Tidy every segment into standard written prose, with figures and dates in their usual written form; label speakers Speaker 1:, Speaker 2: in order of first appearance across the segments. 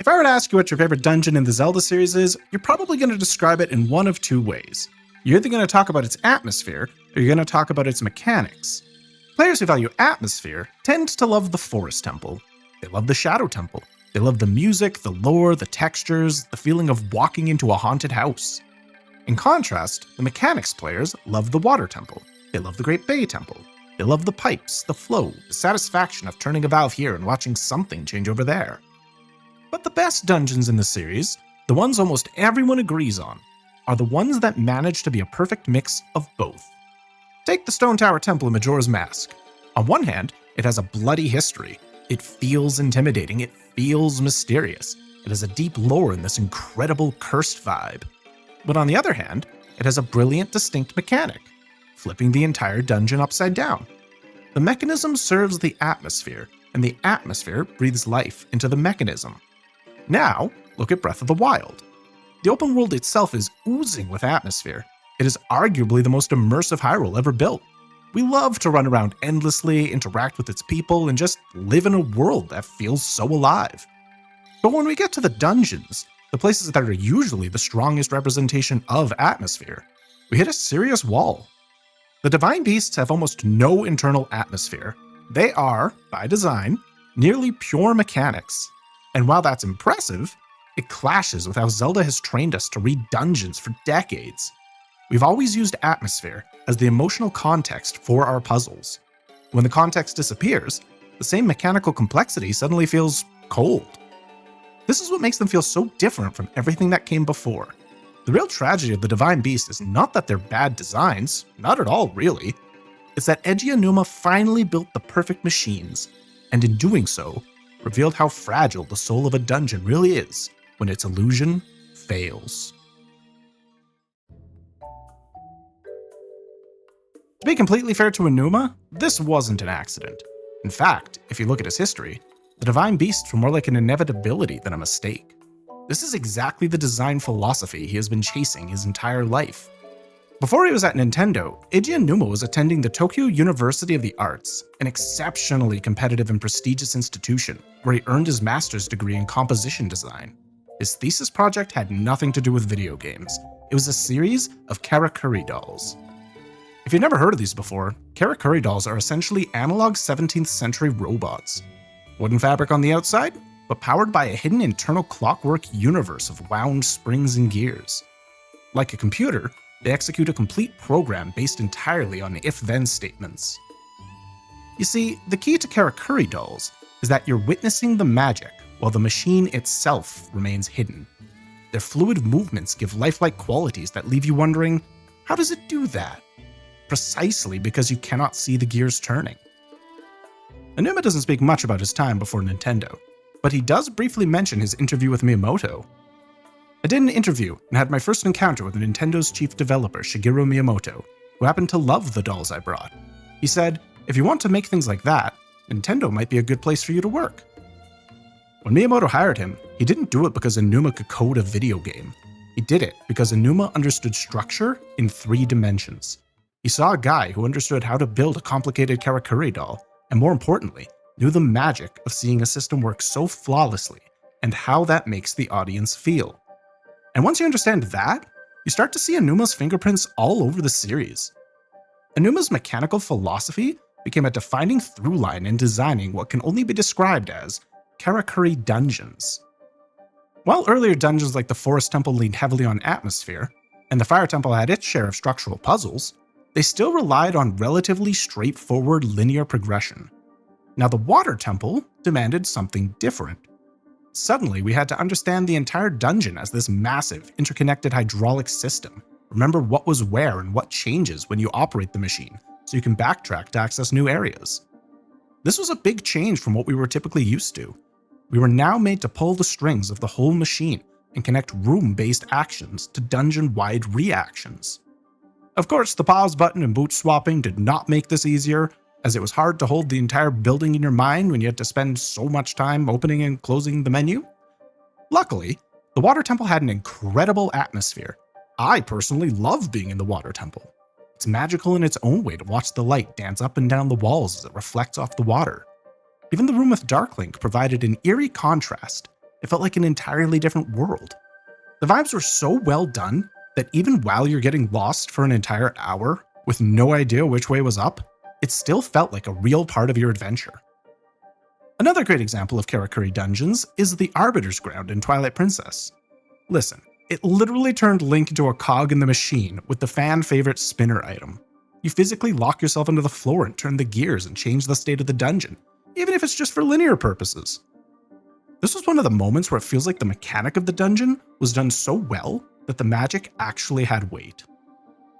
Speaker 1: If I were to ask you what your favorite dungeon in the Zelda series is, you're probably going to describe it in one of two ways. You're either going to talk about its atmosphere, or you're going to talk about its mechanics. Players who value atmosphere tend to love the Forest Temple. They love the Shadow Temple. They love the music, the lore, the textures, the feeling of walking into a haunted house. In contrast, the mechanics players love the Water Temple. They love the Great Bay Temple. They love the pipes, the flow, the satisfaction of turning a valve here and watching something change over there. But the best dungeons in the series, the ones almost everyone agrees on, are the ones that manage to be a perfect mix of both. Take the Stone Tower Temple in Majora's Mask. On one hand, it has a bloody history. It feels intimidating, it feels mysterious. It has a deep lore in this incredible cursed vibe. But on the other hand, it has a brilliant, distinct mechanic, flipping the entire dungeon upside down. The mechanism serves the atmosphere, and the atmosphere breathes life into the mechanism. Now, look at Breath of the Wild. The open world itself is oozing with atmosphere. It is arguably the most immersive Hyrule ever built. We love to run around endlessly, interact with its people, and just live in a world that feels so alive. But when we get to the dungeons, the places that are usually the strongest representation of atmosphere, we hit a serious wall. The Divine Beasts have almost no internal atmosphere. They are, by design, nearly pure mechanics. And while that's impressive, it clashes with how Zelda has trained us to read dungeons for decades. We've always used atmosphere as the emotional context for our puzzles. When the context disappears, the same mechanical complexity suddenly feels cold. This is what makes them feel so different from everything that came before. The real tragedy of the Divine Beast is not that they're bad designs, not at all really. It's that Eiji Aonuma finally built the perfect machines, and in doing so, revealed how fragile the soul of a dungeon really is when its illusion fails. To be completely fair to Aonuma, this wasn't an accident. In fact, if you look at his history, the Divine Beasts were more like an inevitability than a mistake. This is exactly the design philosophy he has been chasing his entire life. Before he was at Nintendo, Eiji Aonuma was attending the Tokyo University of the Arts, an exceptionally competitive and prestigious institution where he earned his master's degree in composition design. His thesis project had nothing to do with video games. It was a series of Karakuri Dolls. If you've never heard of these before, Karakuri Dolls are essentially analog 17th century robots. Wooden fabric on the outside, but powered by a hidden internal clockwork universe of wound springs and gears. Like a computer, they execute a complete program based entirely on if-then statements. You see, the key to Karakuri Dolls is that you're witnessing the magic while the machine itself remains hidden. Their fluid movements give lifelike qualities that leave you wondering, how does it do that? Precisely because you cannot see the gears turning. Aonuma doesn't speak much about his time before Nintendo, but he does briefly mention his interview with Miyamoto. I did an interview and had my first encounter with Nintendo's chief developer, Shigeru Miyamoto, who happened to love the dolls I brought. He said, if you want to make things like that, Nintendo might be a good place for you to work. When Miyamoto hired him, he didn't do it because Aonuma could code a video game. He did it because Aonuma understood structure in 3 dimensions. He saw a guy who understood how to build a complicated Karakuri doll, and more importantly, knew the magic of seeing a system work so flawlessly and how that makes the audience feel. And once you understand that, you start to see Aonuma's fingerprints all over the series. Aonuma's mechanical philosophy became a defining through line in designing what can only be described as Karakuri dungeons. While earlier dungeons like the Forest Temple leaned heavily on atmosphere, and the Fire Temple had its share of structural puzzles, they still relied on relatively straightforward linear progression. Now the Water Temple demanded something different. Suddenly, we had to understand the entire dungeon as this massive, interconnected hydraulic system, remember what was where and what changes when you operate the machine, so you can backtrack to access new areas. This was a big change from what we were typically used to. We were now made to pull the strings of the whole machine and connect room-based actions to dungeon-wide reactions. Of course, the pause button and boot swapping did not make this easier, as it was hard to hold the entire building in your mind when you had to spend so much time opening and closing the menu. Luckily, the Water Temple had an incredible atmosphere. I personally love being in the Water Temple. It's magical in its own way to watch the light dance up and down the walls as it reflects off the water. Even the room with Darklink provided an eerie contrast. it felt like an entirely different world. The vibes were so well done that even while you're getting lost for an entire hour with no idea which way was up, it still felt like a real part of your adventure. Another great example of Karakuri Dungeons is the Arbiter's Ground in Twilight Princess. Listen, it literally turned Link into a cog in the machine with the fan-favorite spinner item. You physically lock yourself into the floor and turn the gears and change the state of the dungeon, even if it's just for linear purposes. This was one of the moments where it feels like the mechanic of the dungeon was done so well that the magic actually had weight.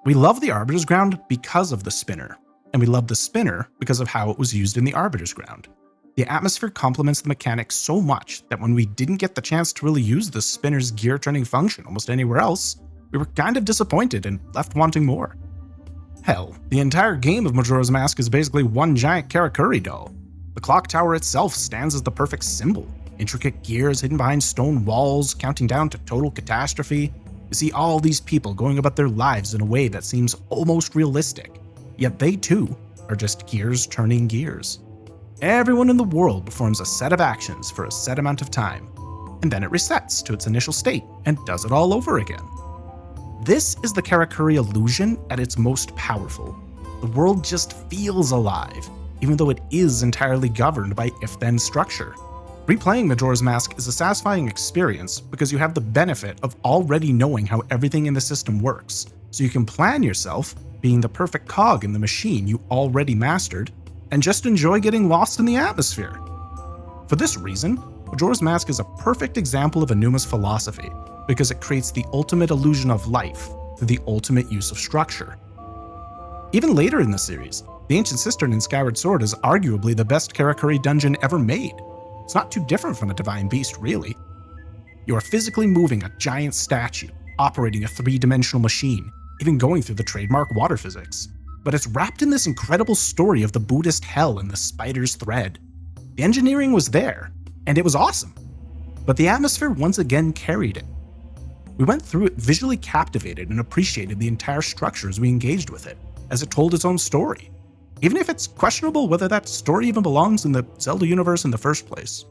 Speaker 1: We love the Arbiter's Ground because of the spinner, and we love the spinner because of how it was used in the Arbiter's Ground. The atmosphere complements the mechanic so much that when we didn't get the chance to really use the spinner's gear-turning function almost anywhere else, we were kind of disappointed and left wanting more. Hell, the entire game of Majora's Mask is basically one giant Karakuri doll. The clock tower itself stands as the perfect symbol. Intricate gears hidden behind stone walls, counting down to total catastrophe. You see all these people going about their lives in a way that seems almost realistic, yet they too are just gears turning gears. Everyone in the world performs a set of actions for a set amount of time, and then it resets to its initial state and does it all over again. This is the Karakuri illusion at its most powerful. The world just feels alive, even though it is entirely governed by if-then structure. Replaying Majora's Mask is a satisfying experience because you have the benefit of already knowing how everything in the system works, so you can plan yourself being the perfect cog in the machine you already mastered, and just enjoy getting lost in the atmosphere. For this reason, Majora's Mask is a perfect example of Aonuma's philosophy, because it creates the ultimate illusion of life through the ultimate use of structure. Even later in the series, the Ancient Cistern in Skyward Sword is arguably the best Karakuri dungeon ever made. It's not too different from a Divine Beast, really. You are physically moving a giant statue, operating a three-dimensional machine, even going through the trademark water physics. But it's wrapped in this incredible story of the Buddhist hell and the spider's thread. The engineering was there, and it was awesome. But the atmosphere once again carried it. We went through it visually captivated and appreciated the entire structure as we engaged with it, as it told its own story, even if it's questionable whether that story even belongs in the Zelda universe in the first place.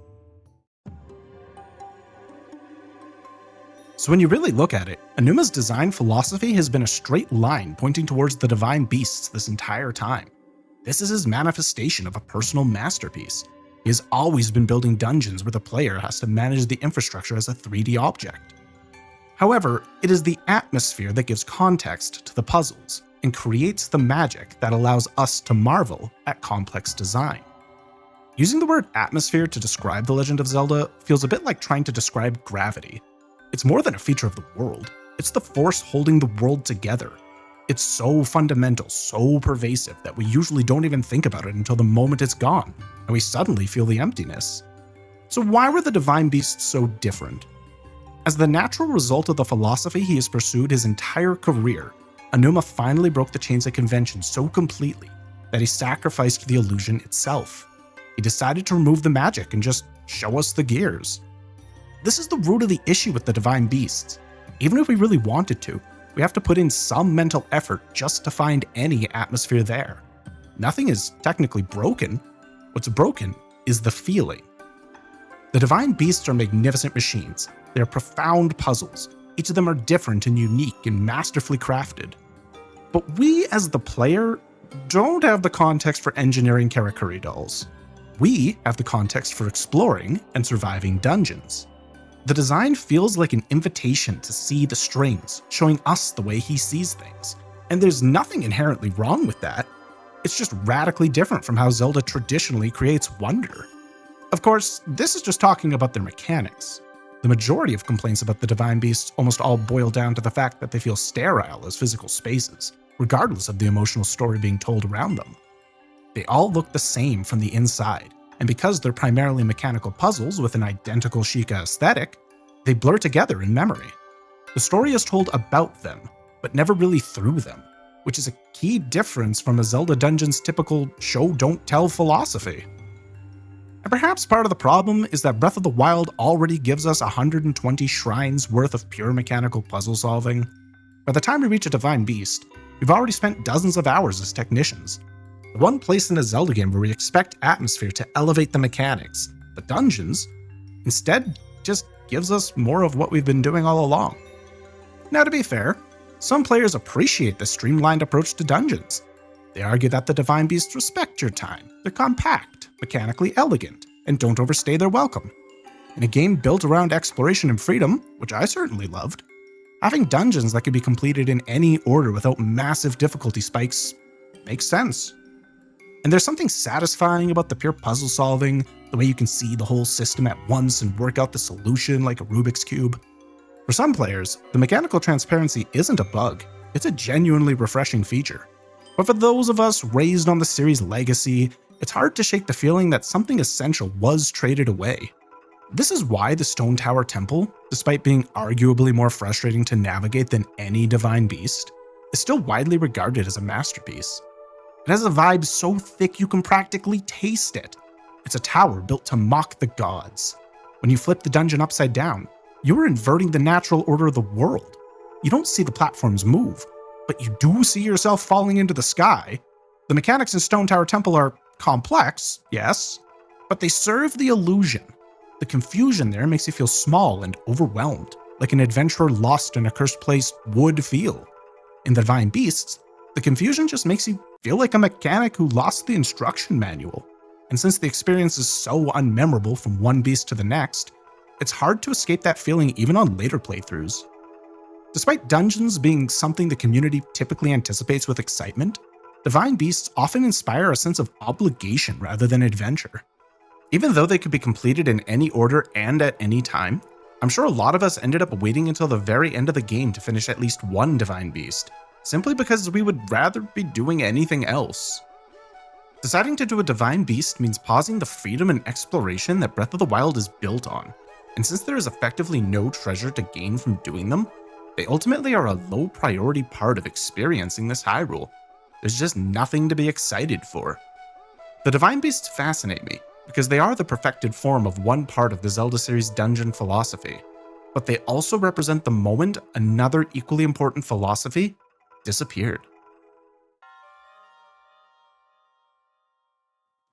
Speaker 1: So when you really look at it, Aonuma's design philosophy has been a straight line pointing towards the Divine Beasts this entire time. This is his manifestation of a personal masterpiece. He has always been building dungeons where the player has to manage the infrastructure as a 3D object. However, it is the atmosphere that gives context to the puzzles and creates the magic that allows us to marvel at complex design. Using the word atmosphere to describe The Legend of Zelda feels a bit like trying to describe gravity. It's more than a feature of the world, it's the force holding the world together. It's so fundamental, so pervasive that we usually don't even think about it until the moment it's gone, and we suddenly feel the emptiness. So why were the Divine Beasts so different? As the natural result of the philosophy he has pursued his entire career, Aonuma finally broke the chains of convention so completely that he sacrificed the illusion itself. He decided to remove the magic and just show us the gears. This is the root of the issue with the Divine Beasts. Even if we really wanted to, we have to put in some mental effort just to find any atmosphere there. Nothing is technically broken. What's broken is the feeling. The Divine Beasts are magnificent machines. They are profound puzzles. Each of them are different and unique and masterfully crafted. But we, as the player, don't have the context for engineering Karakuri dolls. We have the context for exploring and surviving dungeons. The design feels like an invitation to see the strings, showing us the way he sees things. And there's nothing inherently wrong with that. It's just radically different from how Zelda traditionally creates wonder. Of course, this is just talking about their mechanics. The majority of complaints about the Divine Beasts almost all boil down to the fact that they feel sterile as physical spaces, regardless of the emotional story being told around them. They all look the same from the inside, and because they're primarily mechanical puzzles with an identical Sheikah aesthetic, they blur together in memory. The story is told about them, but never really through them, which is a key difference from a Zelda Dungeons' typical show-don't-tell philosophy. And perhaps part of the problem is that Breath of the Wild already gives us 120 shrines worth of pure mechanical puzzle solving. By the time we reach a Divine Beast, we've already spent dozens of hours as technicians. The one place in a Zelda game where we expect atmosphere to elevate the mechanics, the dungeons, instead just gives us more of what we've been doing all along. Now, to be fair, some players appreciate the streamlined approach to dungeons. They argue that the Divine Beasts respect your time, they're compact, mechanically elegant, and don't overstay their welcome. In a game built around exploration and freedom, which I certainly loved, having dungeons that can be completed in any order without massive difficulty spikes makes sense. And there's something satisfying about the pure puzzle solving, the way you can see the whole system at once and work out the solution like a Rubik's Cube. For some players, the mechanical transparency isn't a bug, it's a genuinely refreshing feature. But for those of us raised on the series' legacy, it's hard to shake the feeling that something essential was traded away. This is why the Stone Tower Temple, despite being arguably more frustrating to navigate than any Divine Beast, is still widely regarded as a masterpiece. It has a vibe so thick you can practically taste it. It's a tower built to mock the gods. When you flip the dungeon upside down, you're inverting the natural order of the world. You don't see the platforms move, but you do see yourself falling into the sky. The mechanics in Stone Tower Temple are complex, yes, but they serve the illusion. The confusion there makes you feel small and overwhelmed, like an adventurer lost in a cursed place would feel. In the Divine Beasts, the confusion just makes you feel like a mechanic who lost the instruction manual. And since the experience is so unmemorable from one beast to the next, it's hard to escape that feeling even on later playthroughs. Despite dungeons being something the community typically anticipates with excitement, Divine Beasts often inspire a sense of obligation rather than adventure. Even though they could be completed in any order and at any time, I'm sure a lot of us ended up waiting until the very end of the game to finish at least one Divine Beast, simply because we would rather be doing anything else. Deciding to do a Divine Beast means pausing the freedom and exploration that Breath of the Wild is built on, and since there is effectively no treasure to gain from doing them, they ultimately are a low priority part of experiencing this Hyrule. There's just nothing to be excited for. The Divine Beasts fascinate me, because they are the perfected form of one part of the Zelda series' dungeon philosophy, but they also represent the moment another equally important philosophy disappeared.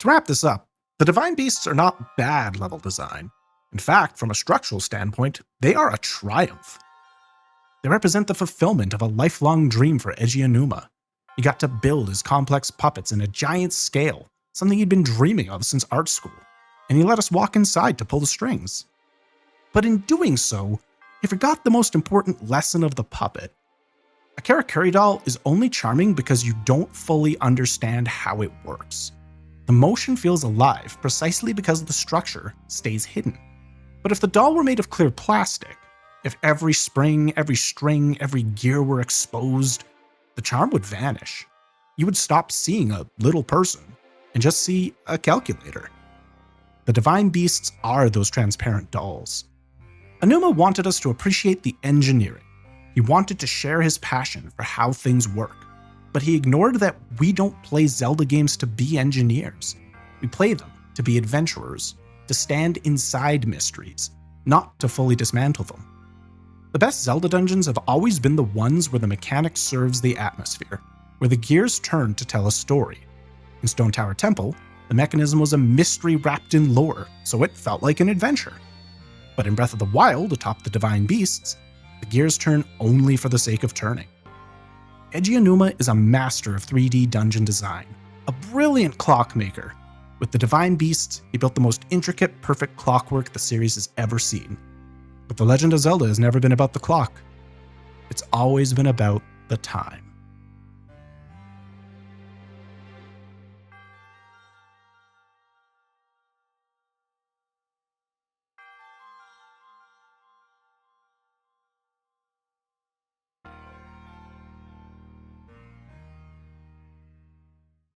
Speaker 1: To wrap this up, the Divine Beasts are not bad level design. In fact, from a structural standpoint, they are a triumph. They represent the fulfillment of a lifelong dream for Eiji Aonuma. He got to build his complex puppets in a giant scale, something he'd been dreaming of since art school, and he let us walk inside to pull the strings. But in doing so, he forgot the most important lesson of the puppet. A Karakuri doll is only charming because you don't fully understand how it works. The motion feels alive precisely because the structure stays hidden. But if the doll were made of clear plastic, if every spring, every string, every gear were exposed, the charm would vanish. You would stop seeing a little person and just see a calculator. The Divine Beasts are those transparent dolls. Aonuma wanted us to appreciate the engineering. He wanted to share his passion for how things work, but he ignored that we don't play Zelda games to be engineers. We play them to be adventurers, to stand inside mysteries, not to fully dismantle them. The best Zelda dungeons have always been the ones where the mechanic serves the atmosphere, where the gears turn to tell a story. In Stone Tower Temple, the mechanism was a mystery wrapped in lore, so it felt like an adventure. But in Breath of the Wild, atop the Divine Beasts, the gears turn only for the sake of turning. Eiji Aonuma is a master of 3D dungeon design, a brilliant clockmaker. With the Divine Beasts, he built the most intricate, perfect clockwork the series has ever seen. But The Legend of Zelda has never been about the clock. It's always been about the time.